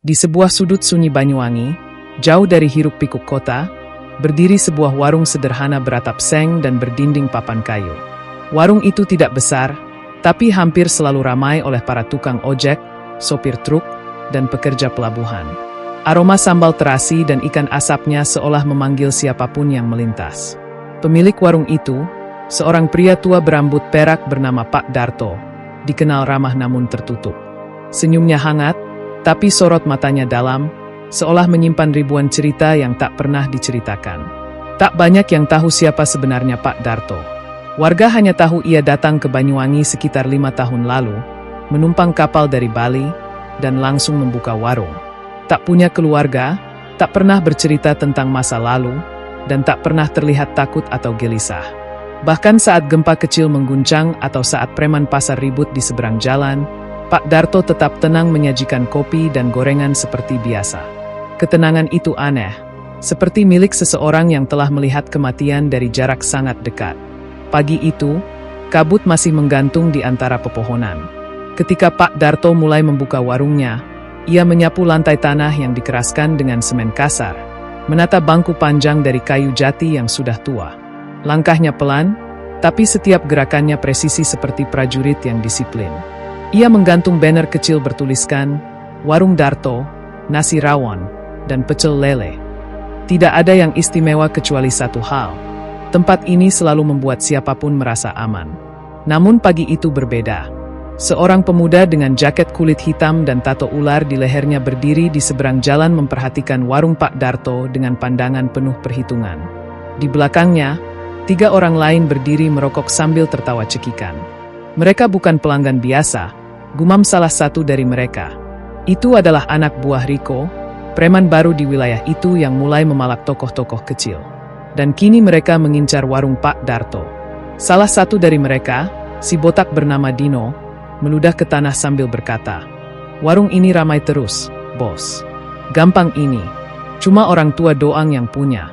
Di sebuah sudut sunyi Banyuwangi, jauh dari hiruk-pikuk kota, berdiri sebuah warung sederhana beratap seng dan berdinding papan kayu. Warung itu tidak besar, tapi hampir selalu ramai oleh para tukang ojek, sopir truk, dan pekerja pelabuhan. Aroma sambal terasi dan ikan asapnya seolah memanggil siapapun yang melintas. Pemilik warung itu, seorang pria tua berambut perak bernama Pak Darto, dikenal ramah namun tertutup. Senyumnya hangat, tapi sorot matanya dalam, seolah menyimpan ribuan cerita yang tak pernah diceritakan. Tak banyak yang tahu siapa sebenarnya Pak Darto. Warga hanya tahu ia datang ke Banyuwangi sekitar 5 tahun lalu, menumpang kapal dari Bali, dan langsung membuka warung. Tak punya keluarga, tak pernah bercerita tentang masa lalu, dan tak pernah terlihat takut atau gelisah. Bahkan saat gempa kecil mengguncang atau saat preman pasar ribut di seberang jalan, Pak Darto tetap tenang menyajikan kopi dan gorengan seperti biasa. Ketenangan itu aneh, seperti milik seseorang yang telah melihat kematian dari jarak sangat dekat. Pagi itu, kabut masih menggantung di antara pepohonan. Ketika Pak Darto mulai membuka warungnya, ia menyapu lantai tanah yang dikeraskan dengan semen kasar, menata bangku panjang dari kayu jati yang sudah tua. Langkahnya pelan, tapi setiap gerakannya presisi seperti prajurit yang disiplin. Ia menggantung banner kecil bertuliskan, "Warung Darto, nasi rawon, dan pecel lele." Tidak ada yang istimewa kecuali satu hal. Tempat ini selalu membuat siapapun merasa aman. Namun pagi itu berbeda. Seorang pemuda dengan jaket kulit hitam dan tato ular di lehernya berdiri di seberang jalan memperhatikan warung Pak Darto dengan pandangan penuh perhitungan. Di belakangnya, 3 orang lain berdiri merokok sambil tertawa cekikan. Mereka bukan pelanggan biasa, gumam salah satu dari mereka. Itu adalah anak buah Riko, preman baru di wilayah itu yang mulai memalak tokoh-tokoh kecil. Dan kini mereka mengincar warung Pak Darto. Salah satu dari mereka, si botak bernama Dino, meludah ke tanah sambil berkata, "Warung ini ramai terus, bos. Gampang ini. Cuma orang tua doang yang punya."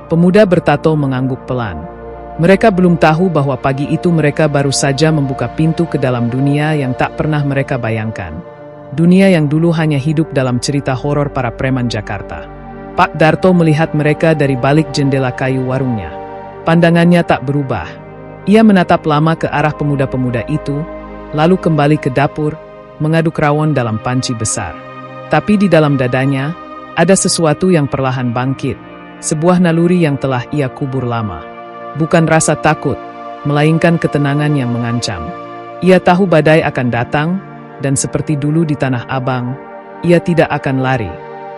Pemuda bertato mengangguk pelan. Mereka belum tahu bahwa pagi itu mereka baru saja membuka pintu ke dalam dunia yang tak pernah mereka bayangkan. Dunia yang dulu hanya hidup dalam cerita horor para preman Jakarta. Pak Darto melihat mereka dari balik jendela kayu warungnya. Pandangannya tak berubah. Ia menatap lama ke arah pemuda-pemuda itu, lalu kembali ke dapur, mengaduk rawon dalam panci besar. Tapi di dalam dadanya, ada sesuatu yang perlahan bangkit, sebuah naluri yang telah ia kubur lama. Bukan rasa takut, melainkan ketenangan yang mengancam. Ia tahu badai akan datang, dan seperti dulu di Tanah Abang, ia tidak akan lari.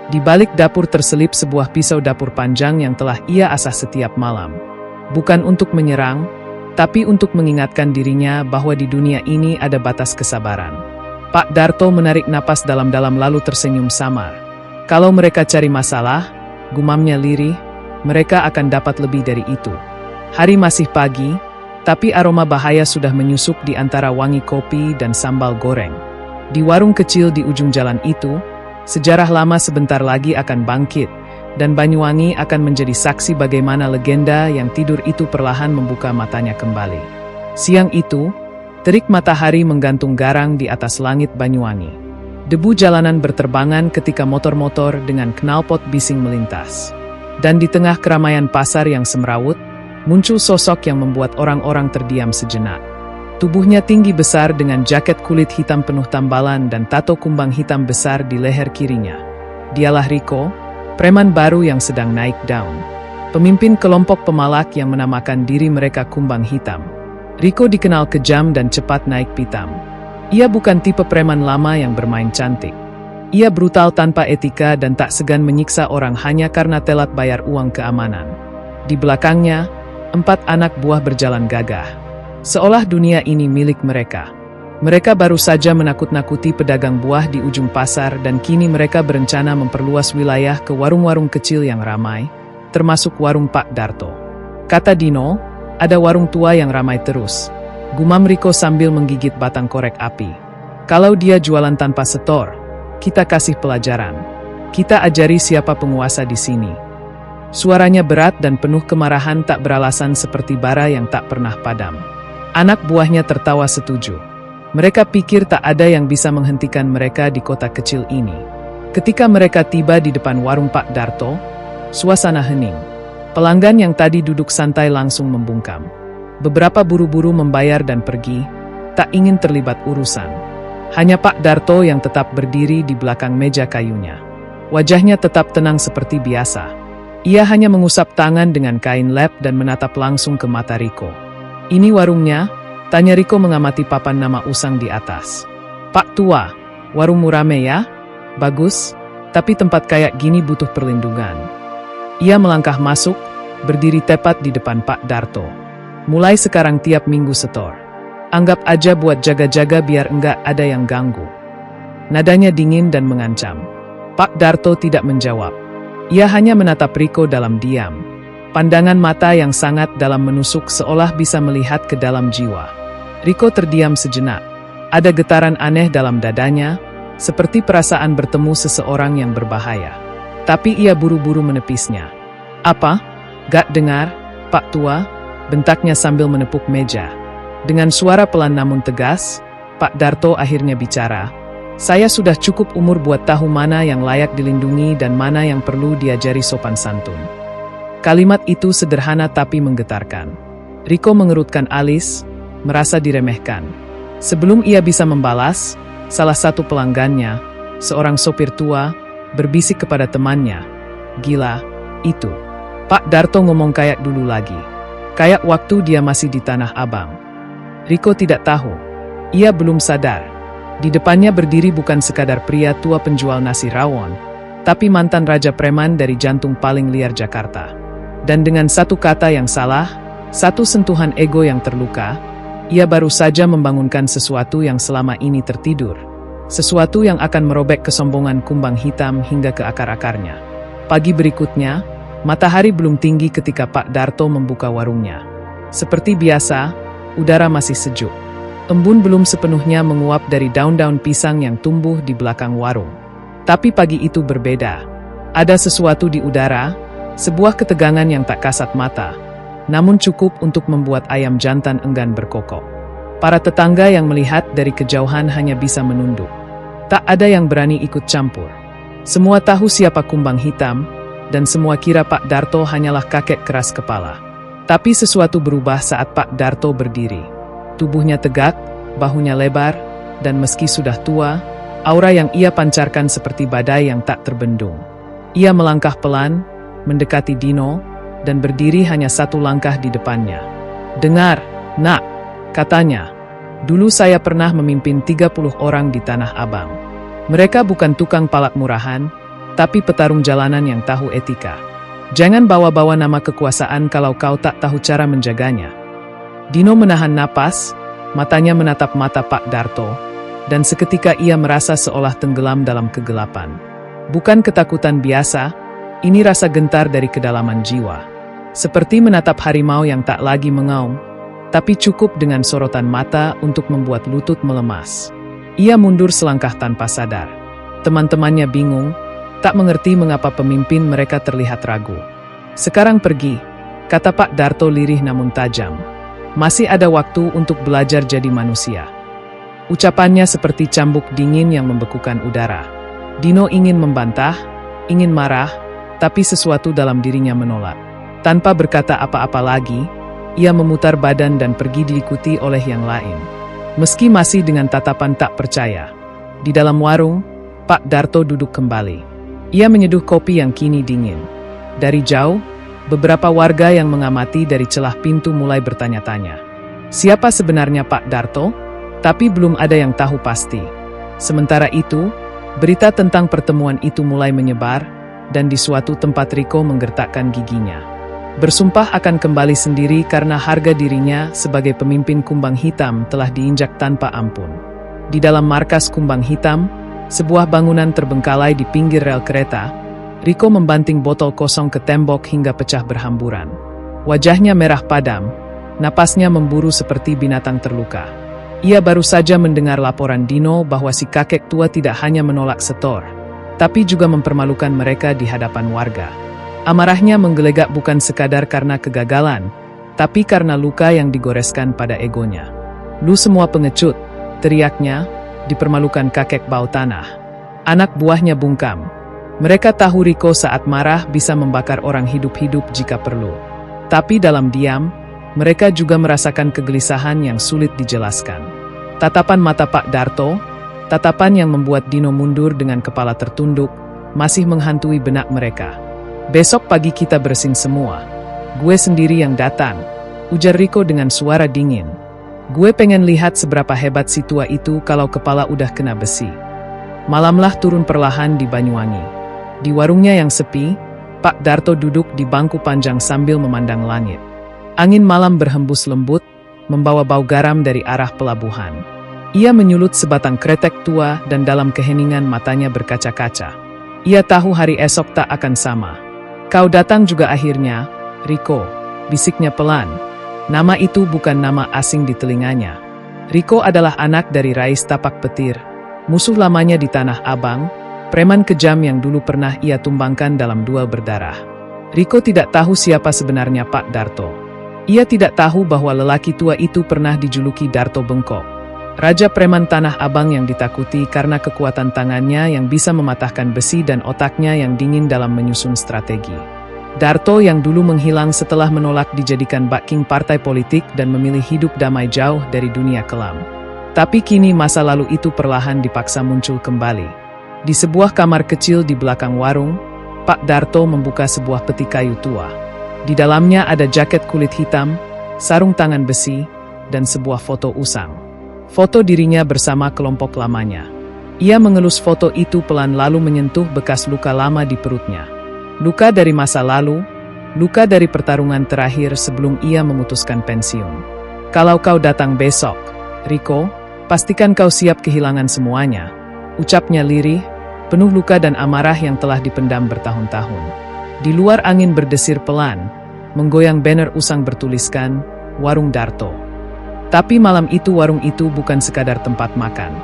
Di balik dapur terselip sebuah pisau dapur panjang yang telah ia asah setiap malam. Bukan untuk menyerang, tapi untuk mengingatkan dirinya bahwa di dunia ini ada batas kesabaran. Pak Darto menarik napas dalam-dalam lalu tersenyum samar. Kalau mereka cari masalah, gumamnya lirih, mereka akan dapat lebih dari itu. Hari masih pagi, tapi aroma bahaya sudah menyusup di antara wangi kopi dan sambal goreng. Di warung kecil di ujung jalan itu, sejarah lama sebentar lagi akan bangkit, dan Banyuwangi akan menjadi saksi bagaimana legenda yang tidur itu perlahan membuka matanya kembali. Siang itu, terik matahari menggantung garang di atas langit Banyuwangi. Debu jalanan berterbangan ketika motor-motor dengan knalpot bising melintas. Dan di tengah keramaian pasar yang semrawut, muncul sosok yang membuat orang-orang terdiam sejenak. Tubuhnya tinggi besar dengan jaket kulit hitam penuh tambalan dan tato kumbang hitam besar di leher kirinya. Dialah Riko, preman baru yang sedang naik daun. Pemimpin kelompok pemalak yang menamakan diri mereka Kumbang Hitam. Riko dikenal kejam dan cepat naik pitam. Ia bukan tipe preman lama yang bermain cantik. Ia brutal tanpa etika dan tak segan menyiksa orang hanya karena telat bayar uang keamanan. Di belakangnya, 4 anak buah berjalan gagah. Seolah dunia ini milik mereka. Mereka baru saja menakut-nakuti pedagang buah di ujung pasar dan kini mereka berencana memperluas wilayah ke warung-warung kecil yang ramai, termasuk warung Pak Darto. Kata Dino, ada warung tua yang ramai terus. Gumam Riko sambil menggigit batang korek api. Kalau dia jualan tanpa setor, kita kasih pelajaran. Kita ajari siapa penguasa di sini. Suaranya berat dan penuh kemarahan tak beralasan seperti bara yang tak pernah padam. Anak buahnya tertawa setuju. Mereka pikir tak ada yang bisa menghentikan mereka di kota kecil ini. Ketika mereka tiba di depan warung Pak Darto, suasana hening. Pelanggan yang tadi duduk santai langsung membungkam. Beberapa buru-buru membayar dan pergi, tak ingin terlibat urusan. Hanya Pak Darto yang tetap berdiri di belakang meja kayunya. Wajahnya tetap tenang seperti biasa. Ia hanya mengusap tangan dengan kain lap dan menatap langsung ke mata Riko. "Ini warungnya?" tanya Riko mengamati papan nama usang di atas. "Pak Tua, warungmu rame ya? Bagus, tapi tempat kayak gini butuh perlindungan." Ia melangkah masuk, berdiri tepat di depan Pak Darto. "Mulai sekarang tiap minggu setor. Anggap aja buat jaga-jaga biar enggak ada yang ganggu." Nadanya dingin dan mengancam. Pak Darto tidak menjawab. Ia hanya menatap Riko dalam diam. Pandangan mata yang sangat dalam menusuk seolah bisa melihat ke dalam jiwa. Riko terdiam sejenak. Ada getaran aneh dalam dadanya, seperti perasaan bertemu seseorang yang berbahaya. Tapi ia buru-buru menepisnya. "Apa? Gak dengar, Pak Tua?" bentaknya sambil menepuk meja. Dengan suara pelan namun tegas, Pak Darto akhirnya bicara. "Saya sudah cukup umur buat tahu mana yang layak dilindungi dan mana yang perlu diajari sopan santun." Kalimat itu sederhana tapi menggetarkan. Riko mengerutkan alis, merasa diremehkan. Sebelum ia bisa membalas, salah satu pelanggannya, seorang sopir tua, berbisik kepada temannya, "Gila, itu." Pak Darto ngomong kayak dulu lagi. Kayak waktu dia masih di Tanah Abang. Riko tidak tahu. Ia belum sadar. Di depannya berdiri bukan sekadar pria tua penjual nasi rawon, tapi mantan raja preman dari jantung paling liar Jakarta. Dan dengan satu kata yang salah, satu sentuhan ego yang terluka, ia baru saja membangunkan sesuatu yang selama ini tertidur. Sesuatu yang akan merobek kesombongan kumbang hitam hingga ke akar-akarnya. Pagi berikutnya, matahari belum tinggi ketika Pak Darto membuka warungnya. Seperti biasa, udara masih sejuk. Embun belum sepenuhnya menguap dari daun-daun pisang yang tumbuh di belakang warung. Tapi pagi itu berbeda. Ada sesuatu di udara, sebuah ketegangan yang tak kasat mata, namun cukup untuk membuat ayam jantan enggan berkokok. Para tetangga yang melihat dari kejauhan hanya bisa menunduk. Tak ada yang berani ikut campur. Semua tahu siapa kumbang hitam, dan semua kira Pak Darto hanyalah kakek keras kepala. Tapi sesuatu berubah saat Pak Darto berdiri. Tubuhnya tegak, bahunya lebar, dan meski sudah tua, aura yang ia pancarkan seperti badai yang tak terbendung. Ia melangkah pelan, mendekati Dino, dan berdiri hanya satu langkah di depannya. "Dengar, Nak," katanya. "Dulu saya pernah memimpin 30 orang di Tanah Abang. Mereka bukan tukang palak murahan, tapi petarung jalanan yang tahu etika. Jangan bawa-bawa nama kekuasaan kalau kau tak tahu cara menjaganya." Dino menahan napas, matanya menatap mata Pak Darto, dan seketika ia merasa seolah tenggelam dalam kegelapan. Bukan ketakutan biasa, ini rasa gentar dari kedalaman jiwa. Seperti menatap harimau yang tak lagi mengaum, tapi cukup dengan sorotan mata untuk membuat lutut melemas. Ia mundur selangkah tanpa sadar. Teman-temannya bingung, tak mengerti mengapa pemimpin mereka terlihat ragu. "Sekarang pergi," kata Pak Darto lirih namun tajam. "Masih ada waktu untuk belajar jadi manusia." Ucapannya seperti cambuk dingin yang membekukan udara. Dino ingin membantah, ingin marah, tapi sesuatu dalam dirinya menolak. Tanpa berkata apa-apa lagi, ia memutar badan dan pergi diikuti oleh yang lain. Meski masih dengan tatapan tak percaya. Di dalam warung, Pak Darto duduk kembali. Ia menyeduh kopi yang kini dingin. Dari jauh, beberapa warga yang mengamati dari celah pintu mulai bertanya-tanya. Siapa sebenarnya Pak Darto? Tapi belum ada yang tahu pasti. Sementara itu, berita tentang pertemuan itu mulai menyebar, dan di suatu tempat Riko menggertakkan giginya. Bersumpah akan kembali sendiri karena harga dirinya sebagai pemimpin kumbang hitam telah diinjak tanpa ampun. Di dalam markas kumbang hitam, sebuah bangunan terbengkalai di pinggir rel kereta, Riko membanting botol kosong ke tembok hingga pecah berhamburan. Wajahnya merah padam, napasnya memburu seperti binatang terluka. Ia baru saja mendengar laporan Dino bahwa si kakek tua tidak hanya menolak setor, tapi juga mempermalukan mereka di hadapan warga. Amarahnya menggelegak bukan sekadar karena kegagalan, tapi karena luka yang digoreskan pada egonya. "Lu semua pengecut," teriaknya, "dipermalukan kakek bau tanah. Anak buahnya bungkam. Mereka tahu Riko saat marah bisa membakar orang hidup-hidup jika perlu. Tapi dalam diam, mereka juga merasakan kegelisahan yang sulit dijelaskan. Tatapan mata Pak Darto, tatapan yang membuat Dino mundur dengan kepala tertunduk, masih menghantui benak mereka. "Besok pagi kita bersin semua. Gue sendiri yang datang," ujar Riko dengan suara dingin. "Gue pengen lihat seberapa hebat si tua itu kalau kepala udah kena besi." Malamlah turun perlahan di Banyuwangi. Di warungnya yang sepi, Pak Darto duduk di bangku panjang sambil memandang langit. Angin malam berhembus lembut, membawa bau garam dari arah pelabuhan. Ia menyulut sebatang kretek tua dan dalam keheningan matanya berkaca-kaca. Ia tahu hari esok tak akan sama. "Kau datang juga akhirnya, Riko," bisiknya pelan. Nama itu bukan nama asing di telinganya. Riko adalah anak dari Rais Tapak Petir, musuh lamanya di Tanah Abang, preman kejam yang dulu pernah ia tumbangkan dalam duel berdarah. Riko tidak tahu siapa sebenarnya Pak Darto. Ia tidak tahu bahwa lelaki tua itu pernah dijuluki Darto Bengkok, raja preman Tanah Abang yang ditakuti karena kekuatan tangannya yang bisa mematahkan besi dan otaknya yang dingin dalam menyusun strategi. Darto yang dulu menghilang setelah menolak dijadikan backing partai politik dan memilih hidup damai jauh dari dunia kelam. Tapi kini masa lalu itu perlahan dipaksa muncul kembali. Di sebuah kamar kecil di belakang warung, Pak Darto membuka sebuah peti kayu tua. Di dalamnya ada jaket kulit hitam, sarung tangan besi, dan sebuah foto usang. Foto dirinya bersama kelompok lamanya. Ia mengelus foto itu pelan lalu menyentuh bekas luka lama di perutnya. Luka dari masa lalu, luka dari pertarungan terakhir sebelum ia memutuskan pensiun. "Kalau kau datang besok, Riko, pastikan kau siap kehilangan semuanya," ucapnya lirih, penuh luka dan amarah yang telah dipendam bertahun-tahun. Di luar angin berdesir pelan, menggoyang banner usang bertuliskan, "Warung Darto." Tapi malam itu warung itu bukan sekadar tempat makan.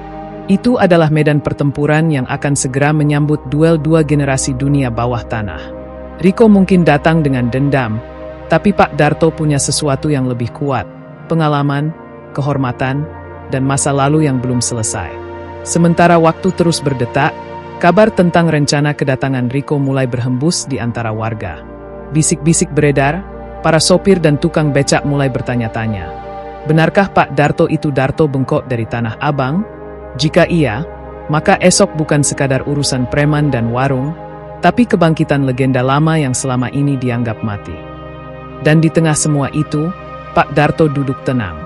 Itu adalah medan pertempuran yang akan segera menyambut duel dua generasi dunia bawah tanah. Riko mungkin datang dengan dendam, tapi Pak Darto punya sesuatu yang lebih kuat, pengalaman, kehormatan, dan masa lalu yang belum selesai. Sementara waktu terus berdetak, kabar tentang rencana kedatangan Riko mulai berhembus di antara warga. Bisik-bisik beredar, para sopir dan tukang becak mulai bertanya-tanya. Benarkah Pak Darto itu Darto Bengkok dari Tanah Abang? Jika iya, maka esok bukan sekadar urusan preman dan warung, tapi kebangkitan legenda lama yang selama ini dianggap mati. Dan di tengah semua itu, Pak Darto duduk tenang.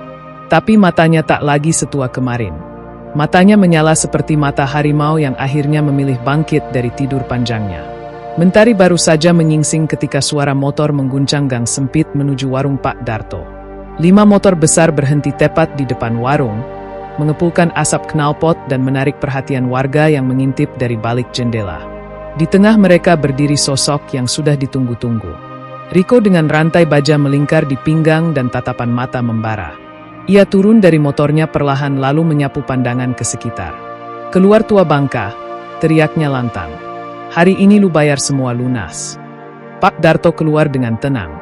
Tapi matanya tak lagi setua kemarin. Matanya menyala seperti mata harimau yang akhirnya memilih bangkit dari tidur panjangnya. Mentari baru saja menyingsing ketika suara motor mengguncang gang sempit menuju warung Pak Darto. 5 motor besar berhenti tepat di depan warung, mengepulkan asap knalpot dan menarik perhatian warga yang mengintip dari balik jendela. Di tengah mereka berdiri sosok yang sudah ditunggu-tunggu. Riko dengan rantai baja melingkar di pinggang dan tatapan mata membara. Ia turun dari motornya perlahan lalu menyapu pandangan ke sekitar. "Keluar tua bangka," teriaknya lantang. "Hari ini lu bayar semua lunas." Pak Darto keluar dengan tenang.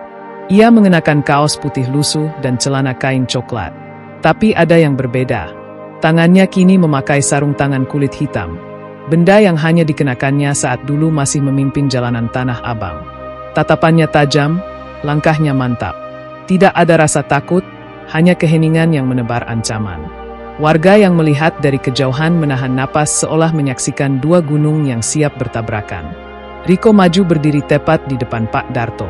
Ia mengenakan kaos putih lusuh dan celana kain coklat. Tapi ada yang berbeda. Tangannya kini memakai sarung tangan kulit hitam. Benda yang hanya dikenakannya saat dulu masih memimpin jalanan Tanah Abang. Tatapannya tajam, langkahnya mantap. Tidak ada rasa takut, hanya keheningan yang menebar ancaman. Warga yang melihat dari kejauhan menahan napas seolah menyaksikan dua gunung yang siap bertabrakan. Riko maju berdiri tepat di depan Pak Darto.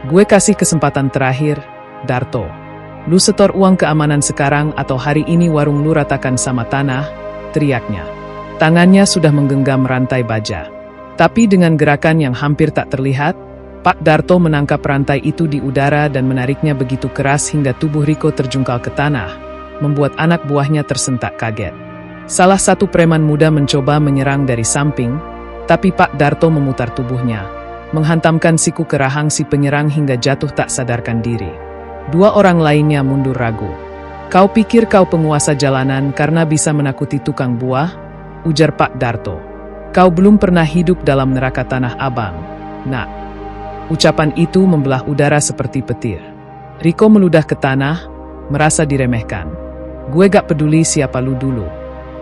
"Gue kasih kesempatan terakhir, Darto. Lu setor uang keamanan sekarang atau hari ini warung lu ratakan sama tanah," teriaknya. Tangannya sudah menggenggam rantai baja. Tapi dengan gerakan yang hampir tak terlihat, Pak Darto menangkap rantai itu di udara dan menariknya begitu keras hingga tubuh Riko terjungkal ke tanah, membuat anak buahnya tersentak kaget. Salah satu preman muda mencoba menyerang dari samping, tapi Pak Darto memutar tubuhnya, menghantamkan siku ke rahang si penyerang hingga jatuh tak sadarkan diri. 2 orang lainnya mundur ragu. "Kau pikir kau penguasa jalanan karena bisa menakuti tukang buah?" ujar Pak Darto. "Kau belum pernah hidup dalam neraka Tanah Abang, nak." Ucapan itu membelah udara seperti petir. Riko meludah ke tanah, merasa diremehkan. "Gue gak peduli siapa lu dulu.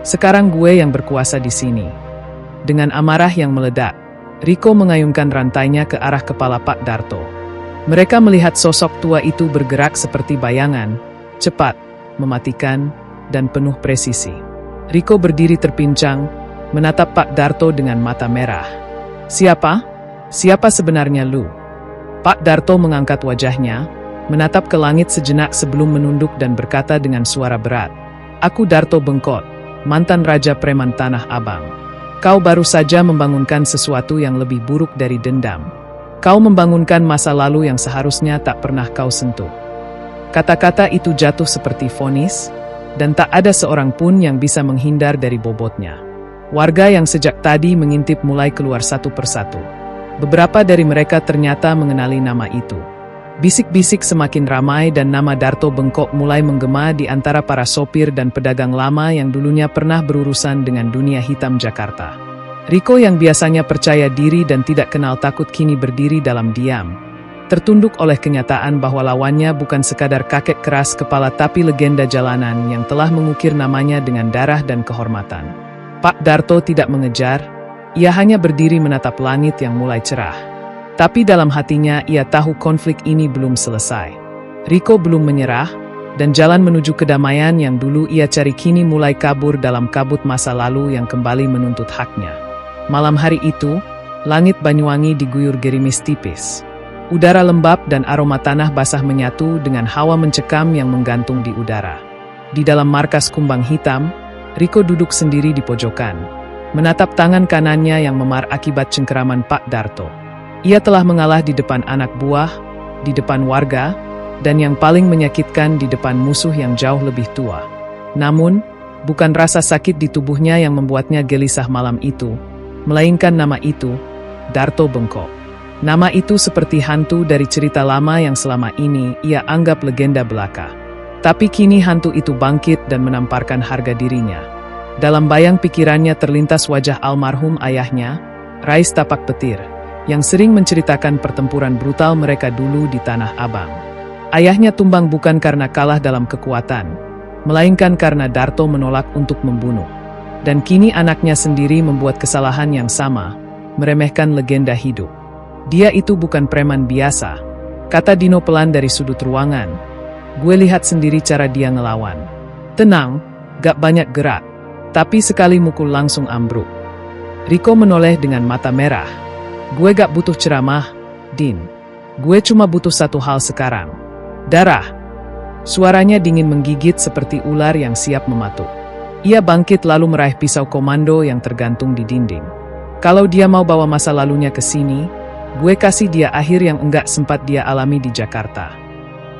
Sekarang gue yang berkuasa di sini." Dengan amarah yang meledak, Riko mengayunkan rantainya ke arah kepala Pak Darto. Mereka melihat sosok tua itu bergerak seperti bayangan, cepat, mematikan, dan penuh presisi. Riko berdiri terpincang, menatap Pak Darto dengan mata merah. Siapa? Siapa sebenarnya lu? Pak Darto mengangkat wajahnya, menatap ke langit sejenak sebelum menunduk dan berkata dengan suara berat. Aku Darto Bengkot, mantan Raja Preman Tanah Abang. Kau baru saja membangunkan sesuatu yang lebih buruk dari dendam. Kau membangunkan masa lalu yang seharusnya tak pernah kau sentuh. Kata-kata itu jatuh seperti vonis, dan tak ada seorang pun yang bisa menghindar dari bobotnya. Warga yang sejak tadi mengintip mulai keluar satu persatu. Beberapa dari mereka ternyata mengenali nama itu. Bisik-bisik semakin ramai dan nama Darto Bengkok mulai menggema di antara para sopir dan pedagang lama yang dulunya pernah berurusan dengan dunia hitam Jakarta. Riko yang biasanya percaya diri dan tidak kenal takut kini berdiri dalam diam, tertunduk oleh kenyataan bahwa lawannya bukan sekadar kakek keras kepala tapi legenda jalanan yang telah mengukir namanya dengan darah dan kehormatan. Pak Darto tidak mengejar, ia hanya berdiri menatap langit yang mulai cerah. Tapi dalam hatinya ia tahu konflik ini belum selesai. Riko belum menyerah, dan jalan menuju kedamaian yang dulu ia cari kini mulai kabur dalam kabut masa lalu yang kembali menuntut haknya. Malam hari itu, langit Banyuwangi diguyur gerimis tipis. Udara lembab dan aroma tanah basah menyatu dengan hawa mencekam yang menggantung di udara. Di dalam markas kumbang hitam, Riko duduk sendiri di pojokan, menatap tangan kanannya yang memar akibat cengkeraman Pak Darto. Ia telah mengalah di depan anak buah, di depan warga, dan yang paling menyakitkan di depan musuh yang jauh lebih tua. Namun, bukan rasa sakit di tubuhnya yang membuatnya gelisah malam itu, melainkan nama itu, Darto Bengkok. Nama itu seperti hantu dari cerita lama yang selama ini ia anggap legenda belaka. Tapi kini hantu itu bangkit dan menamparkan harga dirinya. Dalam bayang pikirannya terlintas wajah almarhum ayahnya, Rais Tapak Petir, yang sering menceritakan pertempuran brutal mereka dulu di Tanah Abang. Ayahnya tumbang bukan karena kalah dalam kekuatan, melainkan karena Darto menolak untuk membunuh. Dan kini anaknya sendiri membuat kesalahan yang sama, meremehkan legenda hidup. Dia itu bukan preman biasa, kata Dino pelan dari sudut ruangan. Gue lihat sendiri cara dia ngelawan. Tenang, gak banyak gerak, tapi sekali mukul langsung ambruk. Riko menoleh dengan mata merah. Gue gak butuh ceramah, Din. Gue cuma butuh satu hal sekarang. Darah. Suaranya dingin menggigit seperti ular yang siap mematuk. Ia bangkit lalu meraih pisau komando yang tergantung di dinding. Kalau dia mau bawa masa lalunya ke sini, gue kasih dia akhir yang enggak sempat dia alami di Jakarta.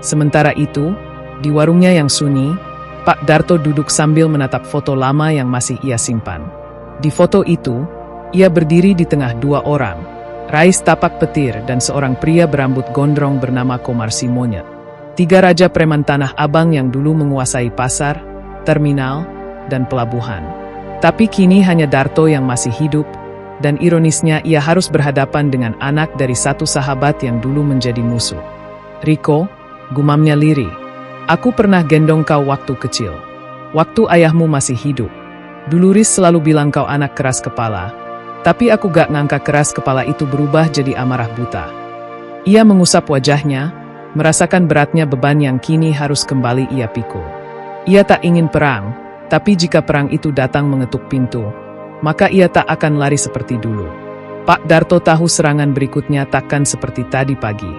Sementara itu, di warungnya yang sunyi, Pak Darto duduk sambil menatap foto lama yang masih ia simpan. Di foto itu, ia berdiri di tengah dua orang, Rais Tapak Petir dan seorang pria berambut gondrong bernama Komar si Monyet. Tiga raja preman Tanah Abang yang dulu menguasai pasar, terminal, dan pelabuhan. Tapi kini hanya Darto yang masih hidup, dan ironisnya ia harus berhadapan dengan anak dari satu sahabat yang dulu menjadi musuh. Riko, gumamnya lirih. Aku pernah gendong kau waktu kecil. Waktu ayahmu masih hidup. Dulu Riz selalu bilang kau anak keras kepala. Tapi aku gak ngangka keras kepala itu berubah jadi amarah buta. Ia mengusap wajahnya, merasakan beratnya beban yang kini harus kembali ia pikul. Ia tak ingin perang, tapi jika perang itu datang mengetuk pintu, maka ia tak akan lari seperti dulu. Pak Darto tahu serangan berikutnya takkan seperti tadi pagi.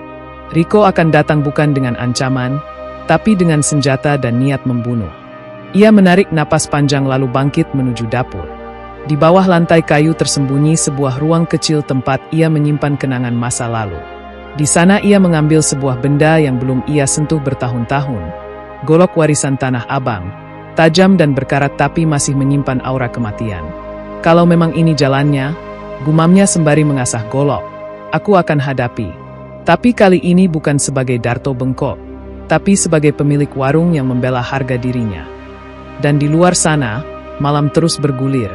Riko akan datang bukan dengan ancaman, tapi dengan senjata dan niat membunuh. Ia menarik napas panjang lalu bangkit menuju dapur. Di bawah lantai kayu tersembunyi sebuah ruang kecil tempat ia menyimpan kenangan masa lalu. Di sana ia mengambil sebuah benda yang belum ia sentuh bertahun-tahun. Golok warisan Tanah Abang, tajam dan berkarat tapi masih menyimpan aura kematian. Kalau memang ini jalannya, gumamnya sembari mengasah golok, aku akan hadapi. Tapi kali ini bukan sebagai Darto Bengkok, tapi sebagai pemilik warung yang membela harga dirinya. Dan di luar sana, malam terus bergulir,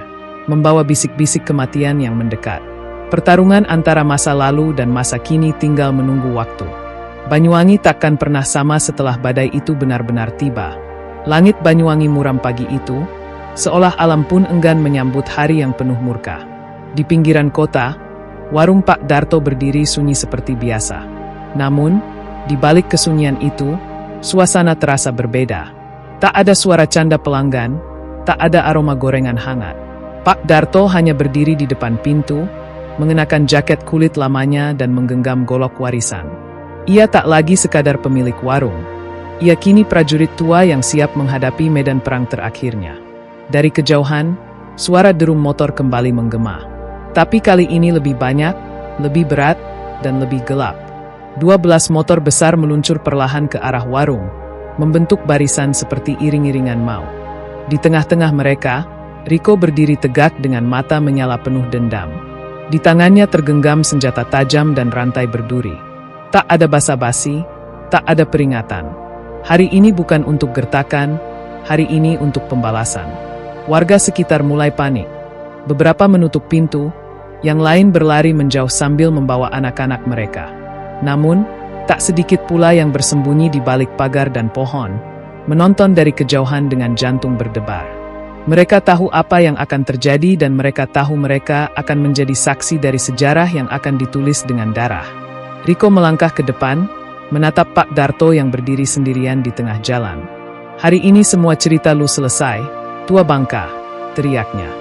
membawa bisik-bisik kematian yang mendekat. Pertarungan antara masa lalu dan masa kini tinggal menunggu waktu. Banyuwangi takkan pernah sama setelah badai itu benar-benar tiba. Langit Banyuwangi muram pagi itu, seolah alam pun enggan menyambut hari yang penuh murka. Di pinggiran kota, warung Pak Darto berdiri sunyi seperti biasa. Namun, di balik kesunyian itu, suasana terasa berbeda. Tak ada suara canda pelanggan, tak ada aroma gorengan hangat. Pak Darto hanya berdiri di depan pintu, mengenakan jaket kulit lamanya dan menggenggam golok warisan. Ia tak lagi sekadar pemilik warung. Ia kini prajurit tua yang siap menghadapi medan perang terakhirnya. Dari kejauhan, suara derum motor kembali menggema. Tapi kali ini lebih banyak, lebih berat, dan lebih gelap. 12 motor besar meluncur perlahan ke arah warung, membentuk barisan seperti iring-iringan maut. Di tengah-tengah mereka, Riko berdiri tegak dengan mata menyala penuh dendam. Di tangannya tergenggam senjata tajam dan rantai berduri. Tak ada basa-basi, tak ada peringatan. Hari ini bukan untuk gertakan, hari ini untuk pembalasan. Warga sekitar mulai panik. Beberapa menutup pintu, yang lain berlari menjauh sambil membawa anak-anak mereka. Namun, tak sedikit pula yang bersembunyi di balik pagar dan pohon, menonton dari kejauhan dengan jantung berdebar. Mereka tahu apa yang akan terjadi dan mereka tahu mereka akan menjadi saksi dari sejarah yang akan ditulis dengan darah. Riko melangkah ke depan, menatap Pak Darto yang berdiri sendirian di tengah jalan. Hari ini semua cerita lu selesai, tua bangka, teriaknya.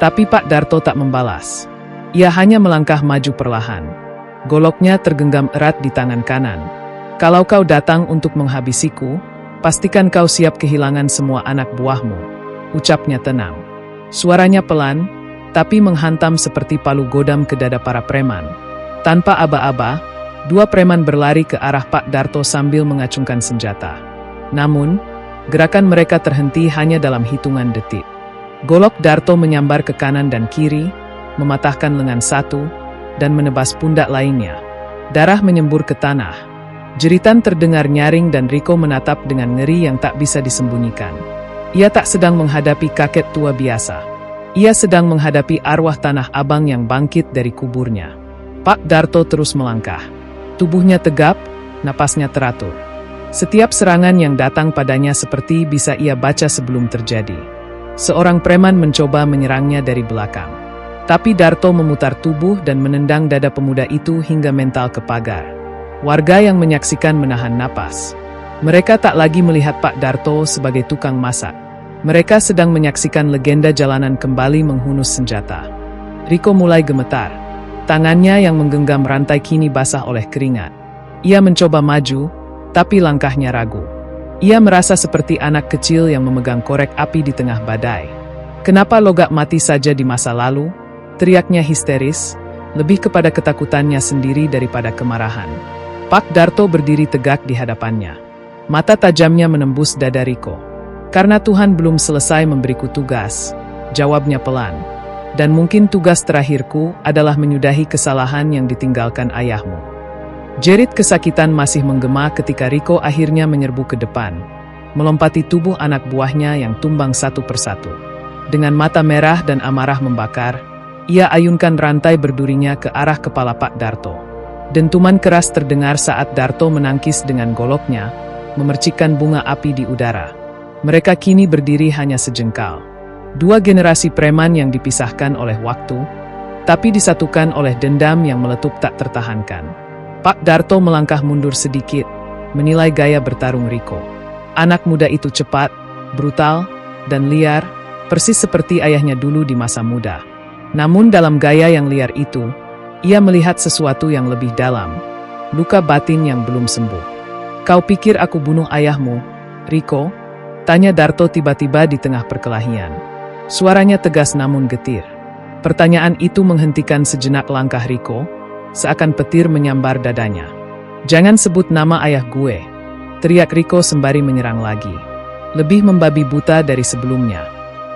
Tapi Pak Darto tak membalas. Ia hanya melangkah maju perlahan. Goloknya tergenggam erat di tangan kanan. Kalau kau datang untuk menghabisiku, pastikan kau siap kehilangan semua anak buahmu, ucapnya tenang. Suaranya pelan, tapi menghantam seperti palu godam ke dada para preman. Tanpa aba-aba, 2 preman berlari ke arah Pak Darto sambil mengacungkan senjata. Namun, gerakan mereka terhenti hanya dalam hitungan detik. Golok Darto menyambar ke kanan dan kiri, mematahkan lengan satu, dan menebas pundak lainnya. Darah menyembur ke tanah. Jeritan terdengar nyaring dan Riko menatap dengan ngeri yang tak bisa disembunyikan. Ia tak sedang menghadapi kakek tua biasa. Ia sedang menghadapi arwah tanah abang yang bangkit dari kuburnya. Pak Darto terus melangkah. Tubuhnya tegap, napasnya teratur. Setiap serangan yang datang padanya seperti bisa ia baca sebelum terjadi. Seorang preman mencoba menyerangnya dari belakang. Tapi Darto memutar tubuh dan menendang dada pemuda itu hingga mental ke pagar. Warga yang menyaksikan menahan napas. Mereka tak lagi melihat Pak Darto sebagai tukang masak. Mereka sedang menyaksikan legenda jalanan kembali menghunus senjata. Riko mulai gemetar. Tangannya yang menggenggam rantai kini basah oleh keringat. Ia mencoba maju, tapi langkahnya ragu. Ia merasa seperti anak kecil yang memegang korek api di tengah badai. Kenapa logak mati saja di masa lalu? Teriaknya histeris, lebih kepada ketakutannya sendiri daripada kemarahan. Pak Darto berdiri tegak di hadapannya. Mata tajamnya menembus dada Riko. Karena Tuhan belum selesai memberiku tugas, jawabnya pelan. Dan mungkin tugas terakhirku adalah menyudahi kesalahan yang ditinggalkan ayahmu. Jerit kesakitan masih menggema ketika Riko akhirnya menyerbu ke depan, melompati tubuh anak buahnya yang tumbang satu persatu. Dengan mata merah dan amarah membakar, ia ayunkan rantai berdurinya ke arah kepala Pak Darto. Dentuman keras terdengar saat Darto menangkis dengan goloknya, memercikkan bunga api di udara. Mereka kini berdiri hanya sejengkal. 2 generasi preman yang dipisahkan oleh waktu, tapi disatukan oleh dendam yang meletup tak tertahankan. Pak Darto melangkah mundur sedikit, menilai gaya bertarung Riko. Anak muda itu cepat, brutal, dan liar, persis seperti ayahnya dulu di masa muda. Namun dalam gaya yang liar itu, ia melihat sesuatu yang lebih dalam, luka batin yang belum sembuh. Kau pikir aku bunuh ayahmu, Riko? Tanya Darto tiba-tiba di tengah perkelahian. Suaranya tegas namun getir. Pertanyaan itu menghentikan sejenak langkah Riko, seakan petir menyambar dadanya. Jangan sebut nama ayah gue, teriak Riko sembari menyerang lagi. Lebih membabi buta dari sebelumnya.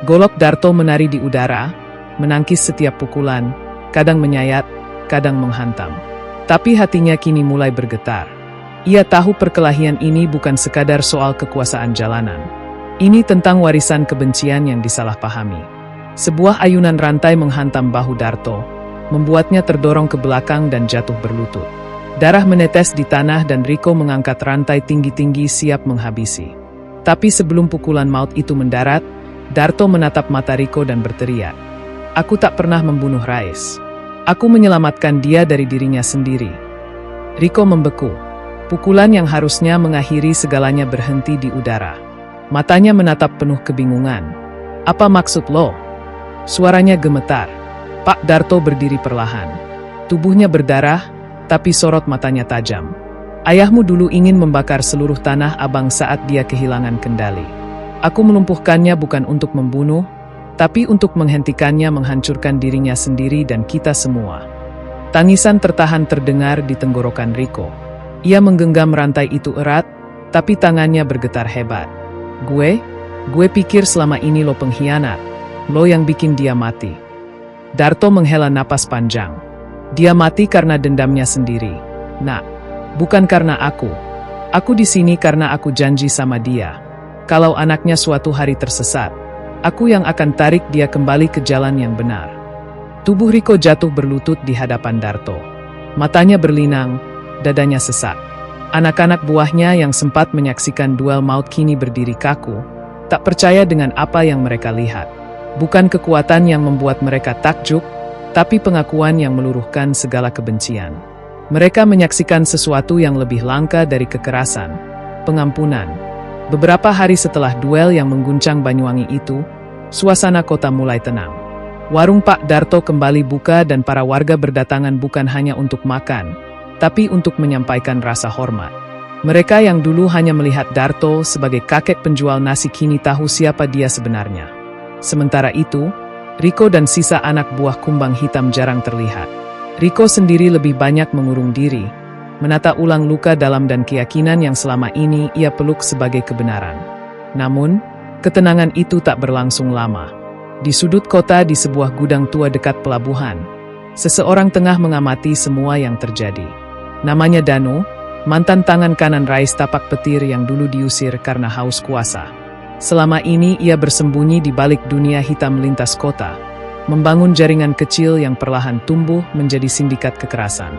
Golok Darto menari di udara, menangkis setiap pukulan, kadang menyayat, kadang menghantam. Tapi hatinya kini mulai bergetar. Ia tahu perkelahian ini bukan sekadar soal kekuasaan jalanan. Ini tentang warisan kebencian yang disalahpahami. Sebuah ayunan rantai menghantam bahu Darto, membuatnya terdorong ke belakang dan jatuh berlutut. Darah menetes di tanah dan Riko mengangkat rantai tinggi-tinggi siap menghabisi. Tapi sebelum pukulan maut itu mendarat, Darto menatap mata Riko dan berteriak, Aku tak pernah membunuh Rais. Aku menyelamatkan dia dari dirinya sendiri. Riko membeku. Pukulan yang harusnya mengakhiri segalanya berhenti di udara. Matanya menatap penuh kebingungan. Apa maksud lo? Suaranya gemetar. Pak Darto berdiri perlahan. Tubuhnya berdarah, tapi sorot matanya tajam. Ayahmu dulu ingin membakar seluruh tanah Abang saat dia kehilangan kendali. Aku melumpuhkannya bukan untuk membunuh, tapi untuk menghentikannya menghancurkan dirinya sendiri dan kita semua. Tangisan tertahan terdengar di tenggorokan Riko. Ia menggenggam rantai itu erat, tapi tangannya bergetar hebat. Gue pikir selama ini lo pengkhianat, lo yang bikin dia mati. Darto menghela napas panjang. Dia mati karena dendamnya sendiri. Nak, bukan karena aku. Aku di sini karena aku janji sama dia. Kalau anaknya suatu hari tersesat, aku yang akan tarik dia kembali ke jalan yang benar. Tubuh Riko jatuh berlutut di hadapan Darto. Matanya berlinang, dadanya sesak. Anak-anak buahnya yang sempat menyaksikan duel maut kini berdiri kaku, tak percaya dengan apa yang mereka lihat. Bukan kekuatan yang membuat mereka takjub, tapi pengakuan yang meluruhkan segala kebencian. Mereka menyaksikan sesuatu yang lebih langka dari kekerasan, pengampunan. Beberapa hari setelah duel yang mengguncang Banyuwangi itu, suasana kota mulai tenang. Warung Pak Darto kembali buka dan para warga berdatangan bukan hanya untuk makan, tapi untuk menyampaikan rasa hormat. Mereka yang dulu hanya melihat Darto sebagai kakek penjual nasi kini tahu siapa dia sebenarnya. Sementara itu, Riko dan sisa anak buah kumbang hitam jarang terlihat. Riko sendiri lebih banyak mengurung diri, menata ulang luka dalam dan keyakinan yang selama ini ia peluk sebagai kebenaran. Namun, ketenangan itu tak berlangsung lama. Di sudut kota di sebuah gudang tua dekat pelabuhan, seseorang tengah mengamati semua yang terjadi. Namanya Danu, mantan tangan kanan Rais Tapak Petir yang dulu diusir karena haus kuasa. Selama ini ia bersembunyi di balik dunia hitam lintas kota, membangun jaringan kecil yang perlahan tumbuh menjadi sindikat kekerasan.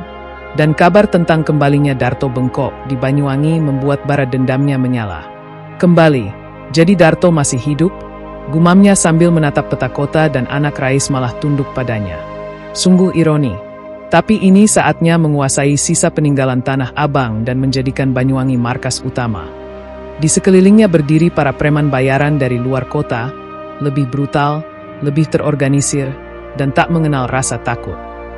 Dan kabar tentang kembalinya Darto Bengkok di Banyuwangi membuat bara dendamnya menyala. Kembali, jadi Darto masih hidup? Gumamnya sambil menatap peta kota dan anak Rais malah tunduk padanya. Sungguh ironi. Tapi ini saatnya menguasai sisa peninggalan Tanah Abang dan menjadikan Banyuwangi markas utama. Di sekelilingnya berdiri para preman bayaran dari luar kota, lebih brutal, lebih terorganisir, dan tak mengenal rasa takut.